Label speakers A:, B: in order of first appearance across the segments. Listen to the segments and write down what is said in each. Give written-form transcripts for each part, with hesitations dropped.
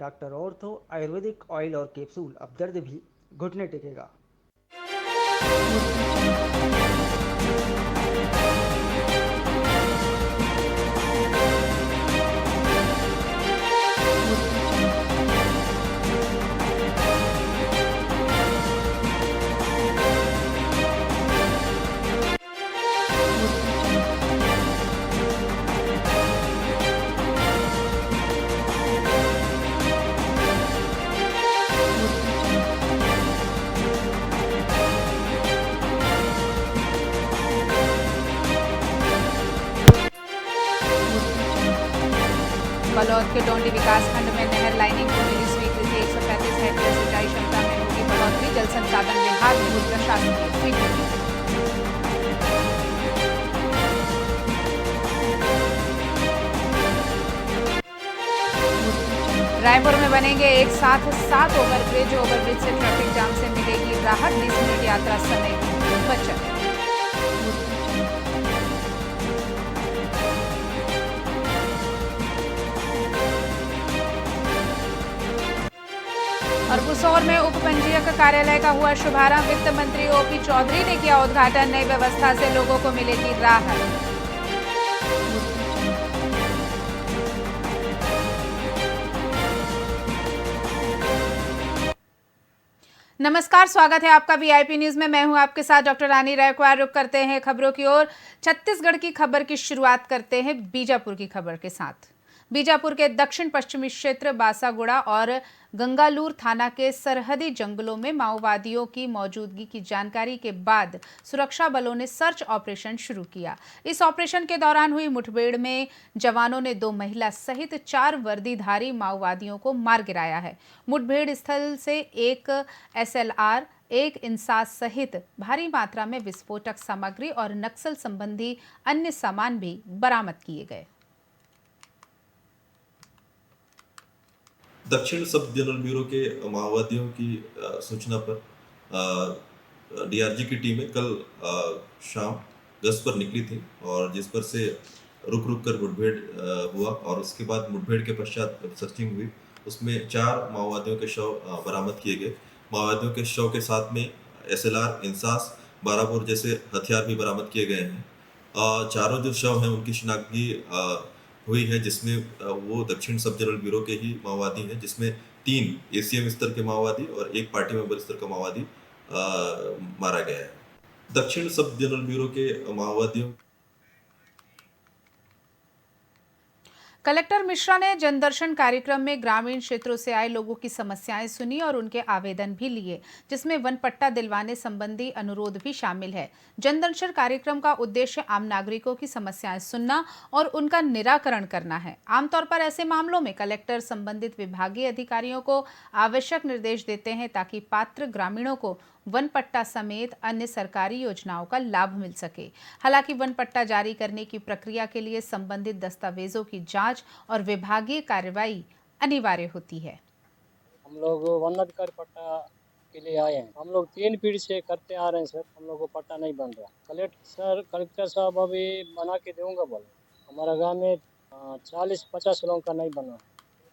A: Doctor ortho Ayurvedic oil और capsule. अब दर्द भी घुटने टेकेगा।
B: बलौद के डोंडी विकासखंड में नहर लाइनिंग को मिली स्वीकृति। 135 हेक्टेयर सिंचाई क्षमता में होगी बढ़ोतरी। जल संसाधन विभाग ने हुई प्रशासकीय स्वीकृति। रायपुर में बनेंगे एक साथ 7 ओवरब्रिज। ओवरब्रिज से ट्रैफिक जाम से मिलेगी राहत। 20 मिनट यात्रा समय की बचत। और बुसौर में उप पंजीयक कार्यालय का हुआ शुभारंभ। वित्त मंत्री ओपी चौधरी ने किया उद्घाटन। नई व्यवस्था से लोगों को मिलेगी राहत। नमस्कार, स्वागत है आपका वीआईपी न्यूज में। मैं हूं आपके साथ डॉक्टर रानी रायकवार। रुक करते हैं खबरों की ओर। छत्तीसगढ़ की खबर की शुरुआत करते हैं बीजापुर की खबर के साथ। बीजापुर के दक्षिण पश्चिमी क्षेत्र बासागुड़ा और गंगालूर थाना के सरहदी जंगलों में माओवादियों की मौजूदगी की जानकारी के बाद सुरक्षा बलों ने सर्च ऑपरेशन शुरू किया। इस ऑपरेशन के दौरान हुई मुठभेड़ में जवानों ने 2 महिला सहित 4 वर्दीधारी माओवादियों को मार गिराया है। मुठभेड़ स्थल से एक SLR, एक इंसास सहित भारी मात्रा में विस्फोटक सामग्री और नक्सल संबंधी अन्य सामान भी बरामद किए गए।
C: दक्षिण सब जनरल ब्यूरो के माओवादियों की सूचना पर DRG की टीमें कल शाम गश्त पर निकली थी और जिस पर से रुक कर मुठभेड़ हुआ और उसके बाद मुठभेड़ के पश्चात सर्चिंग हुई। उसमें 4 माओवादियों के शव बरामद किए गए। माओवादियों के शव के साथ में SLR, इंसास, बारापुर जैसे हथियार भी बरामद किए गए हैं। चारों जो शव हैं उनकी शिनाख्त भी हुई है, जिसमें वो दक्षिण सब जनरल ब्यूरो के ही माओवादी हैं, जिसमें 3 ACM स्तर के माओवादी और 1 पार्टी मेंबर स्तर का माओवादी मारा गया है। दक्षिण सब जनरल ब्यूरो के माओवादियों
B: कलेक्टर मिश्रा ने जनदर्शन कार्यक्रम में ग्रामीण क्षेत्रों से आए लोगों की समस्याएं सुनी और उनके आवेदन भी लिए, जिसमें वन पट्टा दिलवाने संबंधी अनुरोध भी शामिल है। जनदर्शन कार्यक्रम का उद्देश्य आम नागरिकों की समस्याएं सुनना और उनका निराकरण करना है। आमतौर पर ऐसे मामलों में कलेक्टर संबंधित विभागीय अधिकारियों को आवश्यक निर्देश देते हैं ताकि पात्र ग्रामीणों को वन पट्टा समेत अन्य सरकारी योजनाओं का लाभ मिल सके। हालांकि वन पट्टा जारी करने की प्रक्रिया के लिए संबंधित दस्तावेजों की जांच और विभागीय कार्रवाई अनिवार्य होती है।
D: हम लोग वन अधिकारी पट्टा के लिए आए हैं। हम लोग 3 पीढ़ी से करते आ रहे हैं सर। हम लोग को पट्टा नहीं बन रहा। कलेक्टर साहब अभी बना के दूंगा बोले। हमारा गांव में 40-50 लोगों का नहीं बना।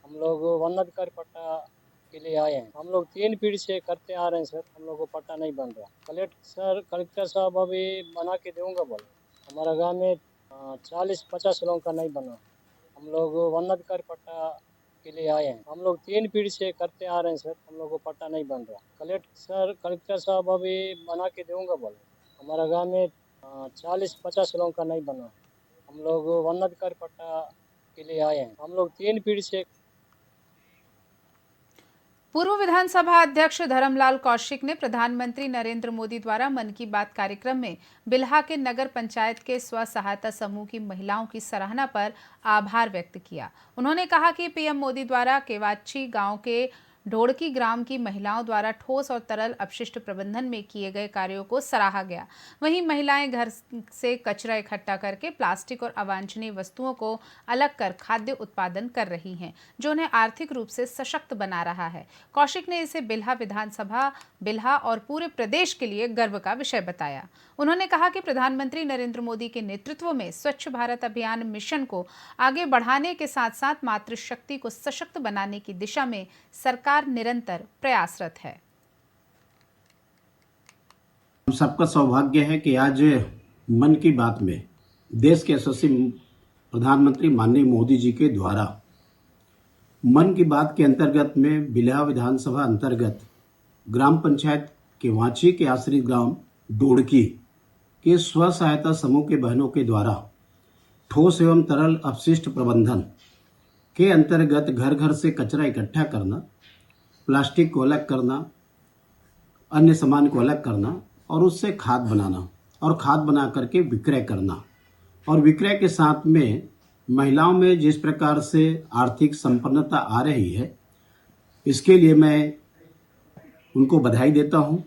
D: हम लोग वन अधिकारी पट्टा के लिए आए हैं। हम लोग 3 पीढ़ी से करते आ रहे हैं सर। हम लोग को पट्टा नहीं बन रहा। कलेक्टर साहब अभी बना के दूंगा बोले। हमारा गांव में 40-50 लोगों का नहीं बना। हम लोग वन अधिकारी पट्टा के लिए आए हैं। हम लोग 3 पीढ़ी से करते आ रहे हैं सर। हम लोग को पट्टा नहीं बन रहा। कलेक्टर साहब अभी बना के दूंगा बोले। हमारा गांव में 40-50 लोगों का नहीं बना। हम लोग वन अधिकारी पट्टा के लिए आए हैं। हम लोग 3 पीढ़ी से।
B: पूर्व विधानसभा अध्यक्ष धर्मलाल कौशिक ने प्रधानमंत्री नरेंद्र मोदी द्वारा मन की बात कार्यक्रम में बिल्हा के नगर पंचायत के स्व सहायता समूह की महिलाओं की सराहना पर आभार व्यक्त किया। उन्होंने कहा कि पीएम मोदी द्वारा केवाच्ची गांव के ढोड़की ग्राम की महिलाओं द्वारा ठोस और तरल अपशिष्ट प्रबंधन में किए गए कार्यों को सराहा गया। वहीं महिलाएं घर से कचरा इकट्ठा करके प्लास्टिक और अवांछनीय वस्तुओं को अलग कर खाद्य उत्पादन कर रही हैं, जो उन्हें आर्थिक रूप से सशक्त बना रहा है। कौशिक ने इसे बिल्हा विधानसभा, बिल्हा और पूरे प्रदेश के लिए गर्व का विषय बताया। उन्होंने कहा कि प्रधानमंत्री नरेंद्र मोदी के नेतृत्व में स्वच्छ भारत अभियान मिशन को आगे बढ़ाने के साथ साथ मातृशक्ति को सशक्त बनाने की दिशा में सरकार निरंतर प्रयासरत है।
E: हम सबका सौभाग्य है कि आज मन की बात में देश के यशस्वी प्रधानमंत्री माननीय मोदी जी के द्वारा मन की बात के अंतर्गत में बिल्हा विधानसभा अंतर्गत ग्राम पंचायत के वाची के आश्रित ग्राम ढोड़की के स्व सहायता समूह के बहनों के द्वारा ठोस एवं तरल अपशिष्ट प्रबंधन के अंतर्गत घर घर से कचरा इकट्ठा करना, प्लास्टिक को अलग करना, अन्य सामान को अलग करना और उससे खाद बनाना और खाद बना करके विक्रय करना, और विक्रय के साथ में महिलाओं में जिस प्रकार से आर्थिक संपन्नता आ रही है, इसके लिए मैं उनको बधाई देता हूं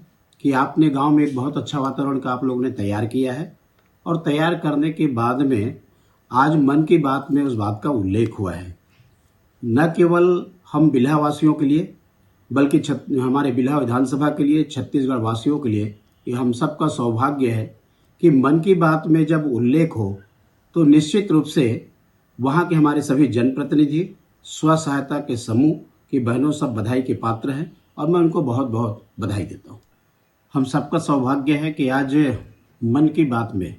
E: कि आपने गांव में एक बहुत अच्छा वातावरण का आप लोगों ने तैयार किया है। और तैयार करने के बाद में आज मन की बात में उस बात का उल्लेख हुआ है। न केवल हम बिल्हा वासियों के लिए बल्कि हमारे बिल्हा विधानसभा के लिए, छत्तीसगढ़ वासियों के लिए ये हम सबका सौभाग्य है कि मन की बात में जब उल्लेख हो तो निश्चित रूप से वहाँ के हमारे सभी जनप्रतिनिधि, स्व सहायता के समूह की बहनों सब बधाई के पात्र हैं और मैं उनको बहुत बहुत बधाई देता हूँ। हम सबका सौभाग्य है कि आज मन की बात में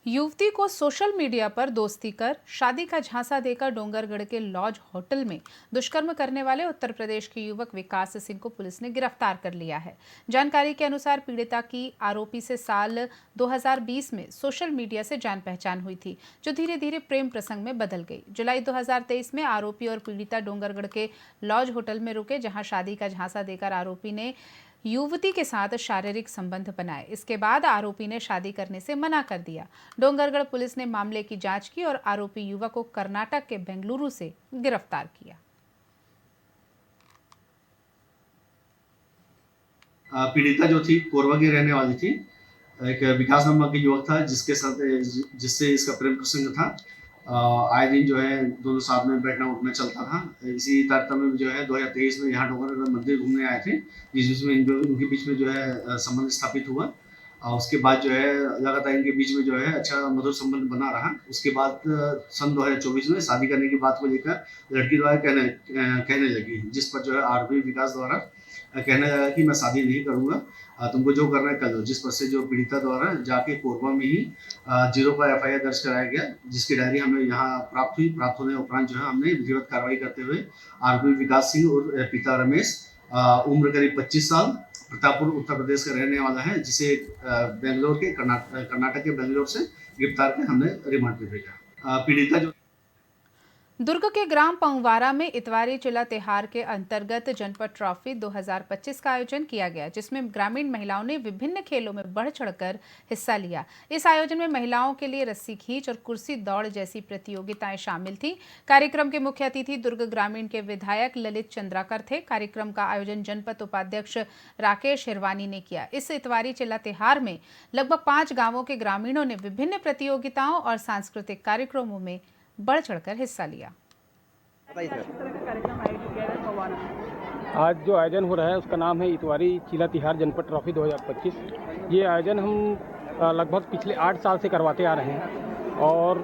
B: युवती को सोशल मीडिया पर दोस्ती कर शादी का झांसा देकर डोंगरगढ़ के लॉज होटल में दुष्कर्म करने वाले उत्तर प्रदेश के युवक विकास सिंह को पुलिस ने गिरफ्तार कर लिया है। जानकारी के अनुसार पीड़िता की आरोपी से साल 2020 में सोशल मीडिया से जान पहचान हुई थी, जो धीरे धीरे प्रेम प्रसंग में बदल गई। जुलाई 2023 में आरोपी और पीड़िता डोंगरगढ़ के लॉज होटल में रुके, जहाँ शादी का झांसा देकर आरोपी ने युवती के साथ शारीरिक संबंध बनाए। इसके बाद आरोपी ने शादी करने से मना कर दिया। डोंगरगढ़ पुलिस ने मामले की जांच की और आरोपी युवक को कर्नाटक के बेंगलुरु से गिरफ्तार किया।
F: पीड़िता जो थी कोरबा की रहने वाली थी। एक विकास नाम का युवक था जिससे इसका प्रेम प्रसंग था। आए दिन जो है दोनों साथ में बैठना उठना चलता था। इसी तारतम्य में जो है 2023 में यहाँ डोंगरगढ़ मंदिर घूमने आए थे, जिसमें उनके बीच में जो है संबंध स्थापित हुआ। और उसके बाद जो है लगातार इनके बीच में जो है अच्छा मधुर संबंध बना रहा। उसके बाद सन 2024 में शादी करने की बात को लेकर लड़की द्वारा कहने लगी, जिस पर जो है आरोपी विकास द्वारा कहने लगा कि मैं शादी नहीं करूँगा, तुमको जो करना है कर लो। जिस पर से जो पीड़िता द्वारा जाके कोरबा में ही 0 पर FIR दर्ज कराया गया, जिसकी डायरी हमें यहाँ प्राप्त हुई। प्राप्त होने उपरांत जो है हमने विधिवत कार्रवाई करते हुए आरोपी विकास सिंह और पिता रमेश, उम्र करीब 25 साल, प्रतापपुर उत्तर प्रदेश का रहने वाला है, जिसे बेंगलोर के कर्नाटक के बेंगलोर से गिरफ्तार कर हमने रिमांड पे भेजा। पीड़िता जो
B: दुर्ग के ग्राम पंगवारा में इतवारी चिला त्योहार के अंतर्गत जनपद ट्रॉफी 2025 का आयोजन किया गया, जिसमें ग्रामीण महिलाओं ने विभिन्न खेलों में बढ़ चढ़कर हिस्सा लिया। इस आयोजन में महिलाओं के लिए रस्सी खींच और कुर्सी दौड़ जैसी प्रतियोगिताएं शामिल थीं। कार्यक्रम के मुख्य अतिथि दुर्ग ग्रामीण के विधायक ललित चंद्राकर थे। कार्यक्रम का आयोजन जनपद उपाध्यक्ष राकेश हिरवानी ने किया। इस इतवारी चिला त्योहार में लगभग 5 गांवों के ग्रामीणों ने विभिन्न प्रतियोगिताओं और सांस्कृतिक कार्यक्रमों में बढ़ चढ़कर हिस्सा लिया।
G: आज जो आयोजन हो रहा है उसका नाम है इतवारी चिला तिहार जनपद ट्रॉफी 2025। ये आयोजन हम लगभग पिछले 8 साल से करवाते आ रहे हैं और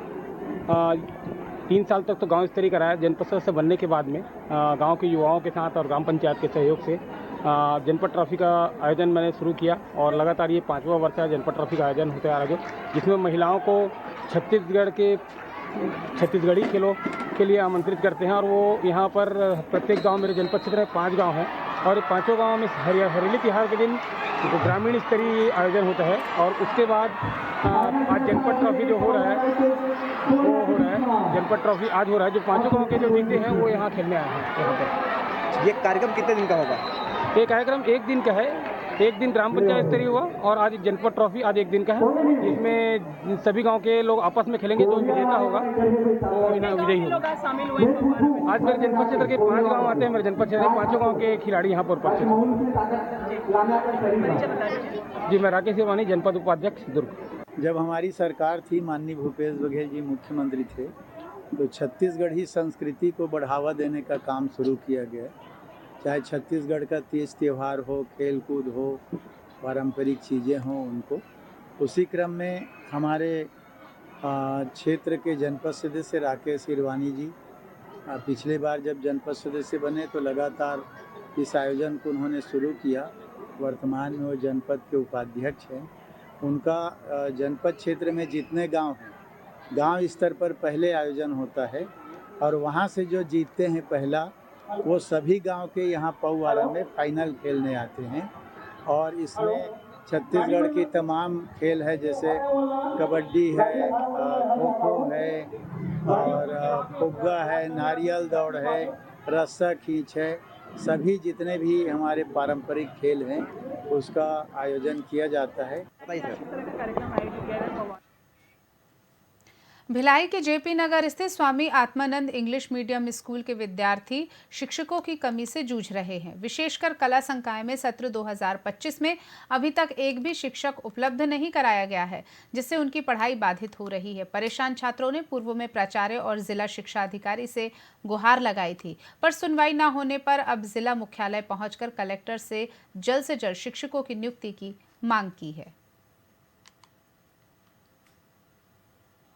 G: 3 साल तक तो गांव स्तरीय कराया। जनपद सदस्य बनने के बाद में गांव के युवाओं के साथ और ग्राम पंचायत के सहयोग से जनपद ट्रॉफी का आयोजन मैंने शुरू किया और लगातार ये 5वां वर्ष है जनपद ट्रॉफी का आयोजन होते आ रहा है, जिसमें महिलाओं को छत्तीसगढ़ी खेलों के लिए आमंत्रित करते हैं। और वो यहाँ पर प्रत्येक गांव, मेरे जनपद क्षेत्र में 5 गांव हैं और 5 गांव में हरेली तिहार के दिन तो ग्रामीण स्तरीय आयोजन होता है। और उसके बाद आज जनपद ट्रॉफी जो हो रहा है वो हो रहा है। जनपद ट्रॉफी आज हो रहा है। जो 5 गांव के जो जीते हैं वो यहाँ खेलने आए हैं। यहाँ पर
H: ये कार्यक्रम कितने दिन का होगा?
G: ये कार्यक्रम 1 दिन का है। एक दिन ग्राम पंचायत स्तरीय हुआ और आज जनपद ट्रॉफी आज एक दिन का है। इसमें सभी गांव के लोग आपस में खेलेंगे, जो विजेता होगा वो विजयी होगा। आज मेरे जनपद क्षेत्र के 5 गांव आते हैं। मेरे जनपद क्षेत्र के 5 गांव के खिलाड़ी यहाँ पर उपस्थित हैं। जी, मैं राकेश सिवानी, जनपद उपाध्यक्ष दुर्ग।
H: जब हमारी सरकार थी, माननीय भूपेश बघेल जी मुख्यमंत्री थे, तो छत्तीसगढ़ी संस्कृति को बढ़ावा देने का काम शुरू किया गया। चाहे छत्तीसगढ़ का तीज त्यौहार हो, खेल कूद हो, पारंपरिक चीज़ें हों, उनको उसी क्रम में हमारे क्षेत्र के जनपद सदस्य राकेश सिरवानी जी पिछले बार जब जनपद सदस्य बने तो लगातार इस आयोजन को उन्होंने शुरू किया। वर्तमान में वो जनपद के उपाध्यक्ष हैं। उनका जनपद क्षेत्र में जितने गांव हैं, गांव स्तर पर पहले आयोजन होता है और वहां से जो जीतते हैं पहला, वो सभी गांव के यहाँ पौवारा में फाइनल खेलने आते हैं। और इसमें छत्तीसगढ़ की तमाम खेल है, जैसे कबड्डी है, खो खो है और फुग्गा है, नारियल दौड़ है, रस्सा खींच है। सभी जितने भी हमारे पारंपरिक खेल हैं उसका आयोजन किया जाता है।
B: भिलाई के जेपी नगर स्थित Swami Atmanand English medium school के विद्यार्थी शिक्षकों की कमी से जूझ रहे हैं। विशेषकर कला संकाय में सत्र 2025 में अभी तक एक भी शिक्षक उपलब्ध नहीं कराया गया है, जिससे उनकी पढ़ाई बाधित हो रही है। परेशान छात्रों ने पूर्व में प्राचार्य और जिला शिक्षा अधिकारी से गुहार लगाई थी, पर सुनवाई न होने पर अब जिला मुख्यालय पहुंचकर कलेक्टर से जल्द शिक्षकों की नियुक्ति की मांग की है।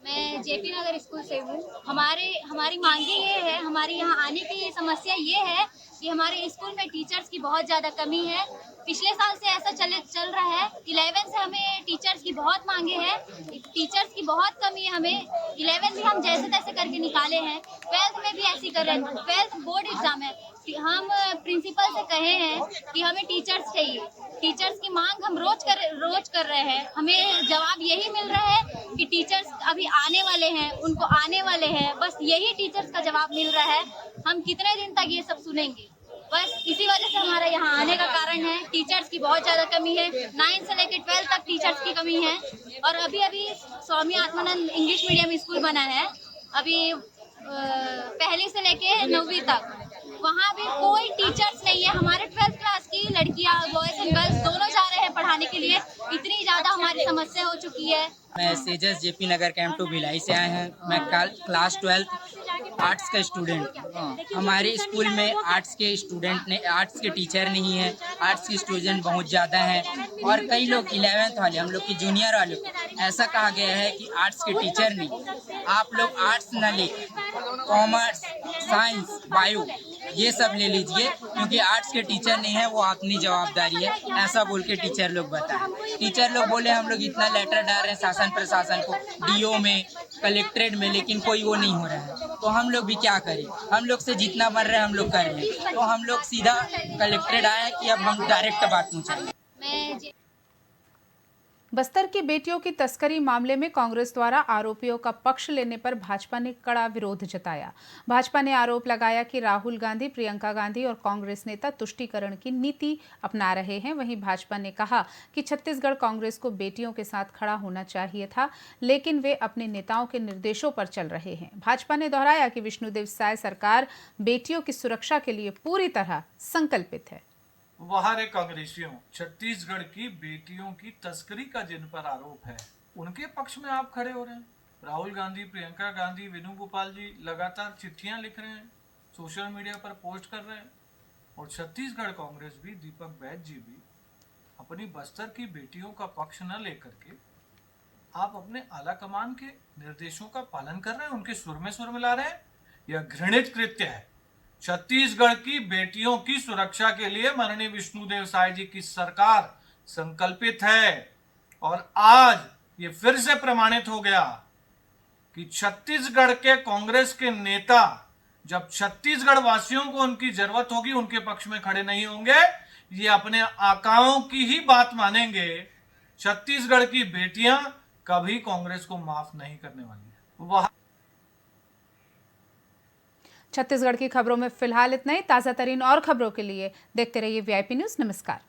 I: मैं जेपी नगर स्कूल से हूँ। हमारी मांगे ये है, हमारी यहाँ आने की समस्या ये है कि हमारे स्कूल में टीचर्स की बहुत ज़्यादा कमी है। पिछले साल से ऐसा चल रहा है। 11 से हमें टीचर्स की बहुत मांगे हैं, टीचर्स की बहुत कमी है हमें। 11 भी हम जैसे तैसे करके निकाले हैं, 12th में भी ऐसी कर रहे हैं। 12th बोर्ड एग्जाम है, हम प्रिंसिपल से कहे हैं कि हमें टीचर्स चाहिए। टीचर्स की मांग हम रोज कर रहे हैं। हमें जवाब यही मिल रहा है कि टीचर्स अभी आने वाले हैं, उनको आने वाले हैं, बस यही टीचर्स का जवाब मिल रहा है। हम कितने दिन तक ये सब सुनेंगे? बस इसी वजह से हमारा यहाँ आने का कारण है। टीचर्स की बहुत ज़्यादा कमी है। 9 से लेकर 12 तक टीचर्स की कमी है। और अभी Swami Atmanand English medium school बना है, अभी पहली से लेके 9वीं तक, वहाँ भी कोई टीचर्स नहीं है। हमारे 12th क्लास की लड़कियाँ, बॉयज एंड गर्ल्स दोनों जा रहे हैं पढ़ाने के लिए। इतनी ज़्यादा हमारी समस्या हो चुकी है।
J: मैं सेजस जेपी नगर कैंप 2 भिलाई से आए हैं। मैं क्लास 12 आर्ट्स का स्टूडेंट। हमारे स्कूल में आर्ट्स के टीचर नहीं है। आर्ट्स के स्टूडेंट बहुत ज़्यादा हैं और कई लोग 11th वाले, हम लोग की जूनियर वाले को ऐसा कहा गया है कि आर्ट्स के टीचर नहीं। आप लोग आर्ट्स न ले, कॉमर्स, साइंस, बायो ये सब ले लीजिए, क्योंकि आर्ट्स के टीचर नहीं है, वो अपनी जवाबदारी है, ऐसा बोल के टीचर लोग बताए। टीचर लोग बोले हम लोग इतना लेटर डाल रहे हैं शासन प्रशासन को, डीओ में, कलेक्ट्रेट में, लेकिन कोई वो नहीं हो रहा है। तो हम लोग भी क्या करें? हम लोग से जितना बन रहा है हम लोग कर रहे हैं। तो हम लोग सीधा कलेक्ट्रेट आए हैं कि अब हम डायरेक्ट बात पहुँचाएं।
B: बस्तर की बेटियों की तस्करी मामले में कांग्रेस द्वारा आरोपियों का पक्ष लेने पर भाजपा ने कड़ा विरोध जताया। भाजपा ने आरोप लगाया कि राहुल गांधी, प्रियंका गांधी और कांग्रेस नेता तुष्टीकरण की नीति अपना रहे हैं। वहीं भाजपा ने कहा कि छत्तीसगढ़ कांग्रेस को बेटियों के साथ खड़ा होना चाहिए था, लेकिन वे अपने नेताओं के निर्देशों पर चल रहे हैं। भाजपा ने दोहराया कि विष्णुदेव साय सरकार बेटियों की सुरक्षा के लिए पूरी तरह संकल्पित है।
K: वहाँ रे कांग्रेसियों, छत्तीसगढ़ की बेटियों की तस्करी का जिन पर आरोप है, उनके पक्ष में आप खड़े हो रहे हैं। राहुल गांधी, प्रियंका गांधी, वेणुगोपाल जी लगातार चिट्ठियां लिख रहे हैं, सोशल मीडिया पर पोस्ट कर रहे हैं। और छत्तीसगढ़ कांग्रेस भी, दीपक बैज जी भी अपनी बस्तर की बेटियों का पक्ष न लेकर के आप अपने आला कमान के निर्देशों का पालन कर रहे हैं, उनके सुर में सुर मिला रहे हैं। यह घृणित कृत्य है। छत्तीसगढ़ की बेटियों की सुरक्षा के लिए माननीय विष्णुदेव साय जी की सरकार संकल्पित है। और आज ये फिर से प्रमाणित हो गया कि छत्तीसगढ़ के कांग्रेस के नेता जब छत्तीसगढ़ वासियों को उनकी जरूरत होगी उनके पक्ष में खड़े नहीं होंगे, ये अपने आकाओं की ही बात मानेंगे। छत्तीसगढ़ की बेटियां कभी कांग्रेस को माफ नहीं करने वाली है। वह
B: छत्तीसगढ़ की खबरों में फिलहाल इतना ही। ताज़ा तरीन और खबरों के लिए देखते रहिए VIP न्यूज़। नमस्कार।